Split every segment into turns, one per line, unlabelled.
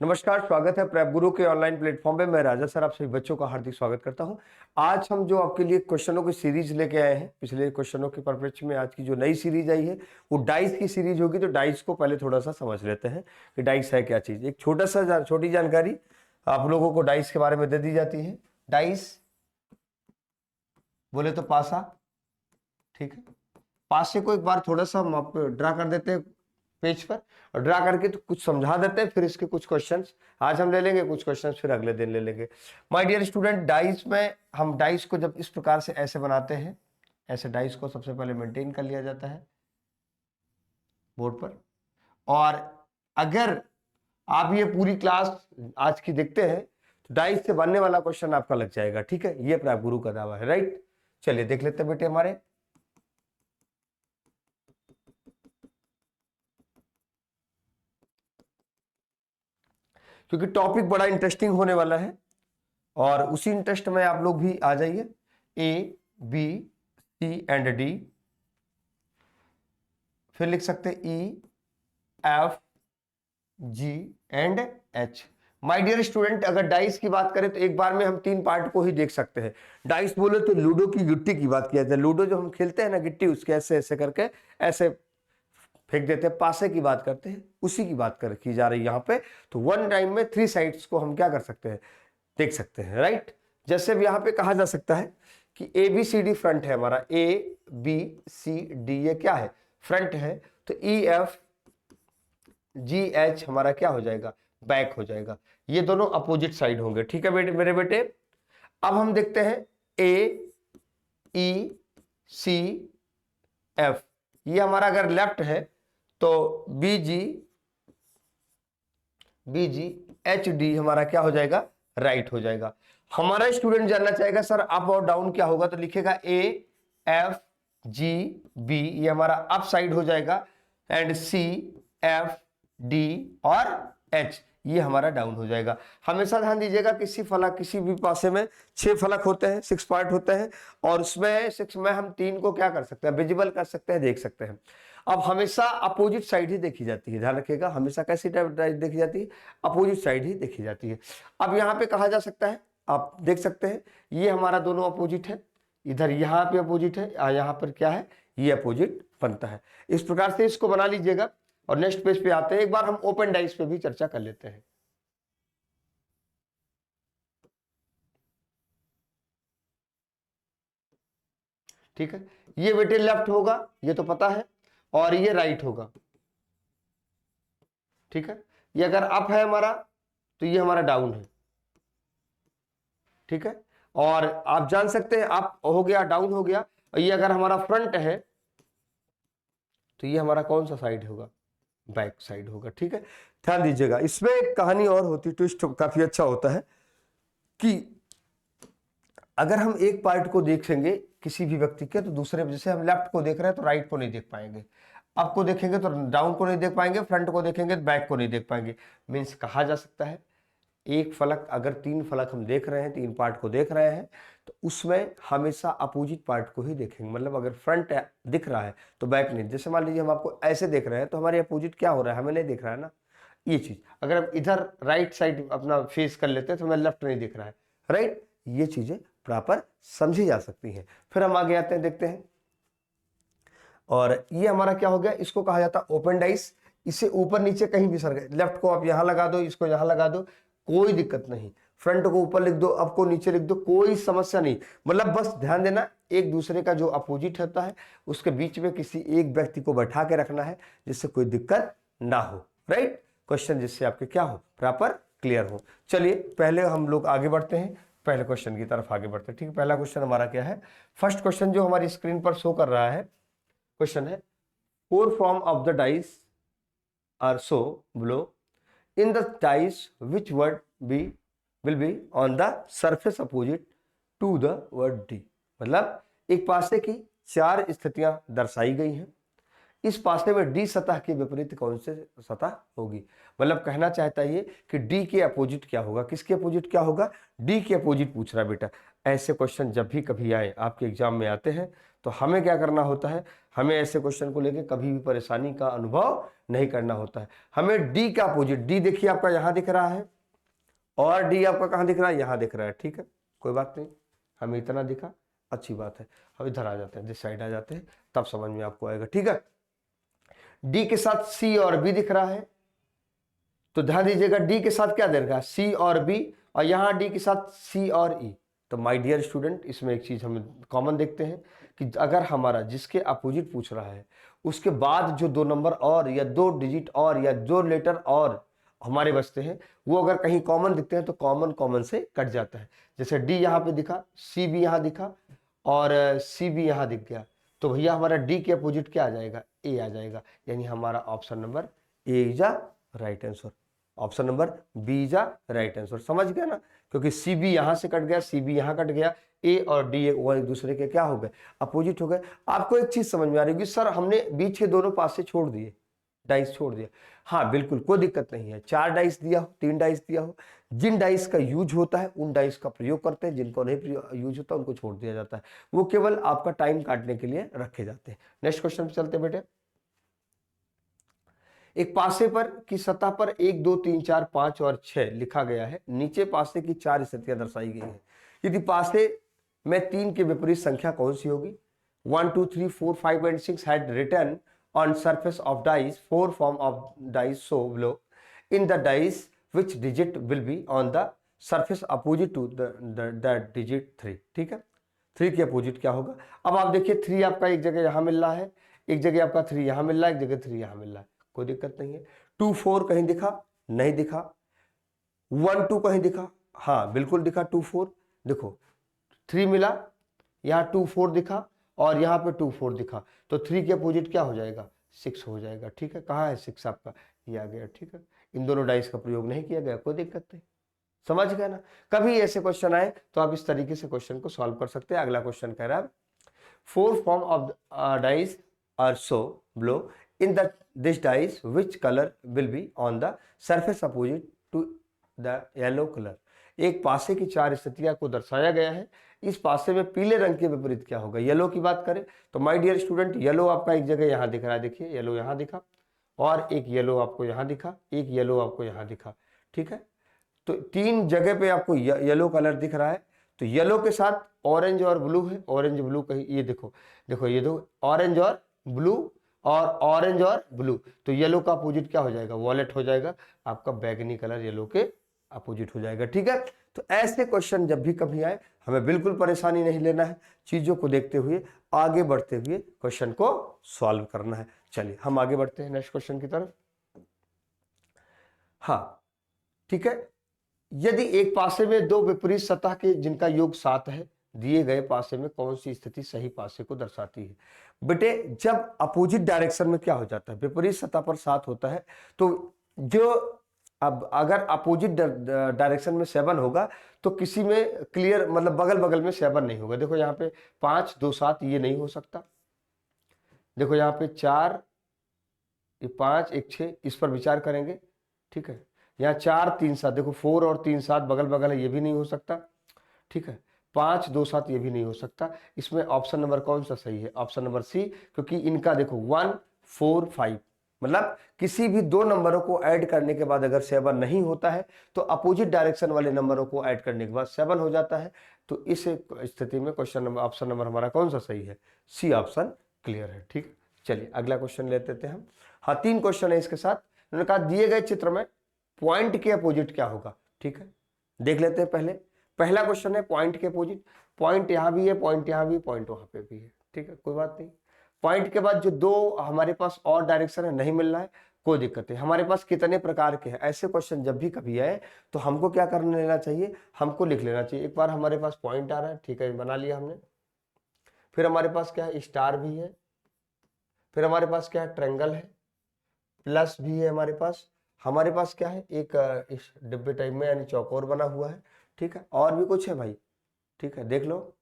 नमस्कार, स्वागत है प्रेप गुरु के ऑनलाइन प्लेटफॉर्म पे। मैं राजा सर आप सभी बच्चों का हार्दिक स्वागत करता हूं। आज हम जो आपके लिए क्वेश्चनों की सीरीज लेके आए हैं, पिछले क्वेश्चनों के परिप्रेक्ष्य में आज की जो नई सीरीज आई है वो डाइस की सीरीज होगी। तो डाइस को पहले थोड़ा सा समझ लेते हैं कि डाइस है क्या चीज। एक छोटी जानकारी आप लोगों को डाइस के बारे में दे दी जाती है। डाइस बोले तो पासा, ठीक है। पासे को एक बार थोड़ा सा हम आप ड्रा कर देते हैं पेज पर, और ड्रा करके तो कुछ समझा देते हैं, फिर इसके कुछ क्वेश्चंस आज हम ले लेंगे, कुछ क्वेश्चंस फिर अगले दिन ले लेंगे। माय डियर स्टूडेंट, डाइस में हम डाइस को जब इस प्रकार से ऐसे बनाते हैं, ऐसे डाइस को सबसे पहले मेंटेन कर लिया जाता है बोर्ड पर। और अगर आप ये पूरी क्लास आज की देखते हैं तो डाइस से बनने वाला क्वेश्चन आपका लग जाएगा, ठीक है। ये प्राप्त गुरु का दावा है, राइट। चलिए देख लेते हैं बेटे हमारे। क्योंकि टॉपिक बड़ा इंटरेस्टिंग होने वाला है और उसी इंटरेस्ट में आप लोग भी आ जाइए। A B C and D, फिर लिख सकते E F G and H. My dear student, अगर डाइस की बात करें तो एक बार में हम 3 पार्ट को ही देख सकते हैं। डाइस बोले तो लूडो की गिट्टी की बात किया जाए। लूडो जो हम खेलते हैं ना, गिट्टी उसके ऐसे ऐसे करके ऐसे फेंक देते हैं, पासे की बात करते हैं, उसी की बात की जा रही है यहाँ पे। तो वन टाइम में 3 साइड्स को हम क्या कर सकते हैं, देख सकते हैं, राइट। जैसे अब यहाँ पे कहा जा सकता है कि A B C D front है हमारा, ए बी सी डी ये क्या है, फ्रंट है। तो ई एफ जी एच हमारा क्या हो जाएगा, बैक हो जाएगा। ये दोनों अपोजिट साइड होंगे, ठीक है बेटे मेरे बेटे। अब हम देखते हैं ए ई सी एफ, ये हमारा अगर लेफ्ट है तो बी जी एच डी हमारा क्या हो जाएगा, राइट हो जाएगा। हमारा स्टूडेंट जानना चाहेगा सर अप और डाउन क्या होगा, तो लिखेगा ए एफ जी बी, ये हमारा अप साइड हो जाएगा, एंड सी एफ डी और एच ये हमारा डाउन हो जाएगा। हमेशा ध्यान दीजिएगा किसी फलक, किसी भी पासे में 6 फलक होते हैं, 6 पार्ट होते हैं, और उसमें 6 में हम 3 को क्या कर सकते हैं, विजिबल कर सकते हैं, देख सकते हैं। अब हमेशा अपोजिट साइड ही देखी जाती है, ध्यान रखिएगा। हमेशा कैसी टाइप देखी जाती है, अपोजिट साइड ही देखी जाती है। अब यहाँ पे कहा जा सकता है, आप देख सकते हैं ये हमारा दोनों अपोजिट है, इधर यहाँ पे अपोजिट है, यहाँ पर क्या है, ये अपोजिट बनता है। इस प्रकार से इसको बना लीजिएगा। और नेक्स्ट पेज पे आते हैं, एक बार हम ओपन डाइस पे भी चर्चा कर लेते हैं। ठीक है, ये बेटे लेफ्ट होगा, ये तो पता है, और ये राइट होगा, ठीक है। ये अगर अप है हमारा तो ये हमारा डाउन है, ठीक है। और आप जान सकते हैं अप हो गया, डाउन हो गया, और ये अगर हमारा फ्रंट है तो ये हमारा कौन सा साइड होगा, बैक साइड होगा, ठीक है। ध्यान दीजिएगा, इसमें एक कहानी और होती, ट्विस्ट काफी अच्छा होता है कि अगर हम एक पार्ट को देखेंगे किसी भी व्यक्ति के, तो दूसरे, जैसे हम लेफ्ट को देख रहे हैं तो राइट को नहीं देख पाएंगे, अप को देखेंगे तो डाउन को नहीं देख पाएंगे, फ्रंट को देखेंगे तो बैक को नहीं देख पाएंगे। मीन्स कहा जा सकता है एक फलक, अगर 3 फलक हम देख रहे हैं, 3 पार्ट को देख रहे हैं, तो उसमें हमेशा अपोजिट पार्ट को ही देखेंगे। मतलब अगर फ्रंट दिख रहा है तो बैक नहीं। जैसे मान लीजिए हम आपको ऐसे देख रहे हैं तो हमारे अपोजिट क्या हो रहा है, हमें नहीं दिख रहा है ना, ये चीज। अगर हम इधर राइट साइड अपना फेस कर लेते हैं तो हमें लेफ्ट नहीं दिख रहा है, राइट। ये चीजें प्रॉपर समझी जा सकती हैं। फिर हम आगे आते हैं, देखते हैं। और ये हमारा क्या हो गया, इसको कहा जाता है ओपन डाइस। इसे ऊपर नीचे कहीं भी सर गए, लेफ्ट को आप यहां लगा दो, इसको यहां लगा दो, कोई दिक्कत नहीं। फ्रंट को ऊपर लिख दो, अप को नीचे लिख दो, कोई समस्या नहीं। मतलब बस ध्यान देना, एक दूसरे का जो अपोजिट होता है उसके बीच में किसी एक व्यक्ति को बैठा के रखना है, जिससे कोई दिक्कत ना हो, राइट। क्वेश्चन जिससे आपके क्या हो, प्रॉपर क्लियर हो। चलिए पहले हम लोग आगे बढ़ते हैं, पहले क्वेश्चन की तरफ आगे बढ़ते हैं, ठीक है। पहला क्वेश्चन हमारा क्या है, फर्स्ट क्वेश्चन जो हमारी स्क्रीन पर शो कर रहा है, क्वेश्चन है 4 form of the dice are so below. In the dice, which word will be on the surface opposite to the word D? मतलब एक पासे की 4 स्थितियां दर्शाई गई हैं, इस पासे में डी सतह के विपरीत कौन से सतह होगी। मतलब कहना चाहता है ये कि डी के अपोजिट क्या होगा, किसके अपोजिट क्या होगा, डी के अपोजिट पूछ रहा है बेटा। ऐसे क्वेश्चन जब भी कभी आए, आपके एग्जाम में आते हैं, तो हमें क्या करना होता है, हमें ऐसे क्वेश्चन को लेके कभी भी परेशानी का अनुभव नहीं करना होता है। हमें डी का अपोजिट, डी देखिए आपका यहां दिख रहा है और डी आपका कहां दिख रहा है, यहां दिख रहा है, ठीक है, कोई बात नहीं, हमें इतना दिखा, अच्छी बात है। हम इधर आ जाते हैं, जिस साइड आ जाते हैं तब समझ में आपको आएगा, ठीक है। डी के साथ सी और बी दिख रहा है, तो ध्यान दीजिएगा डी के साथ क्या दे रखा है, सी और बी, और यहां डी के साथ सी और ई। तो माय डियर स्टूडेंट, इसमें एक चीज हम कॉमन देखते हैं कि अगर हमारा जिसके अपोजिट पूछ रहा है उसके बाद जो 2 नंबर और या 2 डिजिट और या 2 लेटर और हमारे बचते हैं, वो अगर कहीं कॉमन दिखते हैं तो कॉमन कॉमन से कट जाता है। जैसे डी यहाँ पे दिखा, सी भी यहाँ दिखा और सी भी यहाँ दिख गया, तो भैया हमारा डी के अपोजिट क्या आ जाएगा, ए आ जाएगा, यानी हमारा option number A is a right answer, option number B is a right answer. समझ गया ना, क्योंकि सी बी यहां से कट गया, सी बी यहां कट गया, ए और डी वो एक दूसरे के क्या हो गए, अपोजिट हो गए। आपको एक चीज समझ में आ रही है, सर हमने बीच के दोनों पास से छोड़ दिए, डाइस छोड़ दिया। हाँ बिल्कुल, कोई दिक्कत नहीं है, 4 डाइस दिया हो, 3 डाइस दिया हो, जिन डाइस का यूज होता है उन डाइस का प्रयोग करते हैं, जिनको नहीं यूज होता उनको छोड़ दिया जाता है, वो केवल आपका टाइम काटने के लिए रखे जाते हैं। नेक्स्ट क्वेश्चन पे चलते बेटे। एक पासे पर की सतह पर 1 2 3 4 5 और 6 लिखा गया है, नीचे पासे की 4 स्थितियां दर्शाई गई हैं। यदि पासे में 3 के विपरीत संख्या कौन सी होगी? 1 2 3 4 5 and 6 had written on surface of dice 4 form of dice so below. In the dice, which digit will be on the surface opposite to the digit 3? ठीक है, 3 के अपोजिट क्या होगा? अब आप देखिए 3 आपका एक जगह यहां मिल रहा है, एक जगह आपका 3 यहां मिल रहा है, एक जगह 3 यहां मिल रहा है, कोई दिक्कत नहीं है। 2 4 कहीं दिखा? नहीं दिखा। 1 2 कहीं दिखा? हाँ बिल्कुल दिखा, 2 4 देखो 3 मिला, यहाँ 2 4 दिखा और यहाँ पे 2 4 दिखा, तो 3 के अपोजिट क्या हो जाएगा, 6 हो जाएगा, ठीक है। कहाँ है 6 आपका, ये आ गया, ठीक है। इन दोनों डाइस का प्रयोग नहीं किया गया, कोई दिक्कत नहीं, समझ गया ना। कभी ऐसे क्वेश्चन आए तो आप इस तरीके से क्वेश्चन को सॉल्व कर सकते हैं। अगला क्वेश्चन कह रहा है 4 form of dice are so blow in the this dice which colour will be on the surface opposite to the yellow colour. एक पासे की 4 स्थितियां को दर्शाया गया है, इस पासे में पीले रंग के विपरीत क्या होगा। येलो की बात करें तो माय डियर स्टूडेंट, येलो आपका एक जगह यहां दिख रहा है, देखिए येलो यहां दिखा और एक येलो आपको यहां दिखा, एक येलो आपको यहां दिखा, ठीक है। तो 3 जगह पे आपको येलो कलर दिख रहा है, तो येलो के साथ ऑरेंज और ब्लू है, ऑरेंज ब्लू कहीं, ये देखो देखो ये दो ऑरेंज और ब्लू और ऑरेंज और ब्लू, तो येलो का अपोजिट क्या हो जाएगा, वॉलेट हो जाएगा, आपका बैगनी कलर येलो के अपोजिट हो जाएगा, ठीक है। तो ऐसे क्वेश्चन जब भी कभी आए हमें बिल्कुल परेशानी नहीं लेना है, चीजों को देखते हुए आगे बढ़ते हुए क्वेश्चन को सॉल्व करना है। चलिए हम आगे बढ़ते हैं नेक्स्ट क्वेश्चन की तरफ। हाँ ठीक है, यदि एक पासे में 2 विपरीत सतह के जिनका योग 7 है, दिए गए पासे में कौन सी स्थिति सही पासे को दर्शाती है। बेटे जब अपोजिट डायरेक्शन में क्या हो जाता है, विपरीत सतह पर 7 होता है, तो जो अब अगर अपोजिट डायरेक्शन में 7 होगा तो किसी में क्लियर मतलब बगल बगल में 7 नहीं होगा। देखो यहाँ पे 5 2 7 ये नहीं हो सकता, देखो यहाँ पे 4 ये 5 1 6 इस पर विचार करेंगे, ठीक है। यहाँ 4 3 7 देखो 4 और 3 7 बगल बगल है, ये भी नहीं हो सकता, ठीक है। 5 2 7 ये भी नहीं हो सकता। इसमें ऑप्शन नंबर कौन सा सही है, ऑप्शन नंबर सी, क्योंकि इनका देखो 1 4 5 मतलब किसी भी 2 नंबरों को ऐड करने के बाद अगर 7 नहीं होता है तो अपोजिट डायरेक्शन वाले नंबरों को ऐड करने के बाद 7 हो जाता है। तो इस स्थिति में क्वेश्चन नंबर ऑप्शन नंबर हमारा कौन सा सही है, सी ऑप्शन क्लियर है, ठीक। चलिए अगला क्वेश्चन लेते हैं हम। हाँ 3 क्वेश्चन है इसके साथ। उन्होंने कहा दिए गए चित्र में पॉइंट के अपोजिट क्या होगा, ठीक है। देख लेते हैं पहला क्वेश्चन है पॉइंट के अपोजिट, पॉइंट यहां भी है, पॉइंट यहां भी, पॉइंट वहां पे भी है, ठीक है, कोई बात नहीं। पॉइंट के बाद जो 2 हमारे पास और डायरेक्शन है नहीं मिल रहा है, कोई दिक्कत है। हमारे पास कितने प्रकार के हैं, ऐसे क्वेश्चन जब भी कभी आए तो हमको क्या करने लेना चाहिए, हमको लिख लेना चाहिए। एक बार हमारे पास पॉइंट आ रहा है, ठीक है, बना लिया हमने। फिर हमारे पास क्या है, स्टार भी है, फिर हमारे पास क्या है, ट्रायंगल है, प्लस भी है हमारे पास क्या है, एक इस डिब्बे टाइप में यानी चौकोर बना हुआ है, ठीक है, और भी कुछ है भाई, ठीक है, देख लो,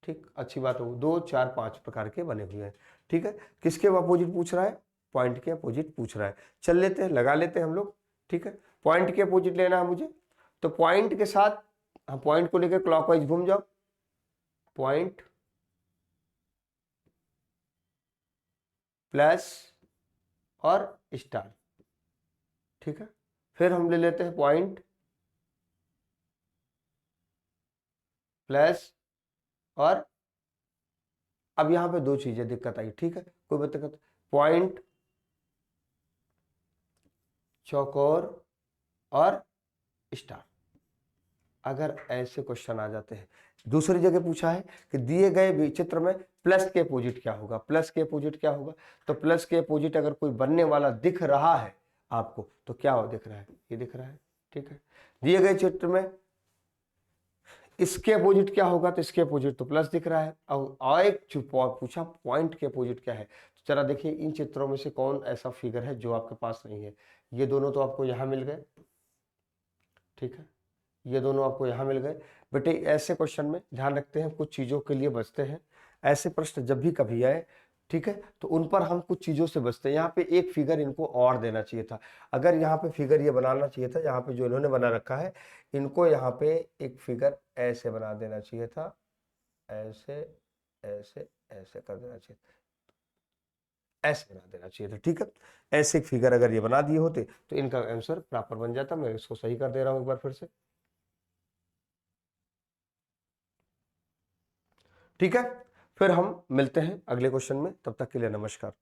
ठीक, अच्छी बात हो, 2 4 5 प्रकार के बने हुए हैं, ठीक है। किसके अपोजिट पूछ रहा है, पॉइंट के अपोजिट पूछ रहा है। चल लेते हैं, लगा लेते हैं हम लोग, ठीक है। पॉइंट के अपोजिट लेना है मुझे, तो पॉइंट के साथ पॉइंट को लेकर क्लॉकवाइज घूम जाओ, पॉइंट प्लस और स्टार, ठीक है। फिर हम ले लेते हैं पॉइंट प्लस और, अब यहां पे दो चीजें दिक्कत आई, ठीक है, कोई बात दिक्कत, पॉइंट चौकोर और स्टार। अगर ऐसे क्वेश्चन आ जाते हैं, दूसरी जगह पूछा है कि दिए गए चित्र में प्लस के अपोजिट क्या होगा, प्लस के अपोजिट क्या होगा, तो प्लस के अपोजिट अगर कोई बनने वाला दिख रहा है आपको तो क्या दिख रहा है, ये दिख रहा है, ठीक है। दिए गए चित्र में इसके अपोजिट क्या होगा, तो इसके अपोजिट तो प्लस दिख रहा है। और एक पूछा पॉइंट के अपोजिट क्या है, तो जरा देखिए इन चित्रों में से कौन ऐसा फिगर है जो आपके पास नहीं है। ये दोनों तो आपको यहां मिल गए, ठीक है, ये दोनों आपको यहां मिल गए। बेटे ऐसे क्वेश्चन में ध्यान रखते हैं, कुछ चीजों के लिए बचते हैं। ऐसे प्रश्न जब भी कभी आए, ठीक है, तो उन पर हम कुछ चीजों से बचते हैं। यहाँ पे एक फिगर इनको और देना चाहिए था, अगर यहाँ पे फिगर ये बनाना चाहिए था, यहाँ पे जो इन्होंने बना रखा है, इनको यहाँ पे एक फिगर ऐसे बना देना चाहिए था, ऐसे ऐसे ऐसे कर देना चाहिए था, ऐसे बना देना चाहिए था, ठीक है। ऐसे एक फिगर अगर ये बना दिए होते तो इनका आंसर प्रॉपर बन जाता। मैं इसको सही कर दे रहा हूं एक बार फिर से, ठीक है। फिर हम मिलते हैं अगले क्वेश्चन में, तब तक के लिए नमस्कार।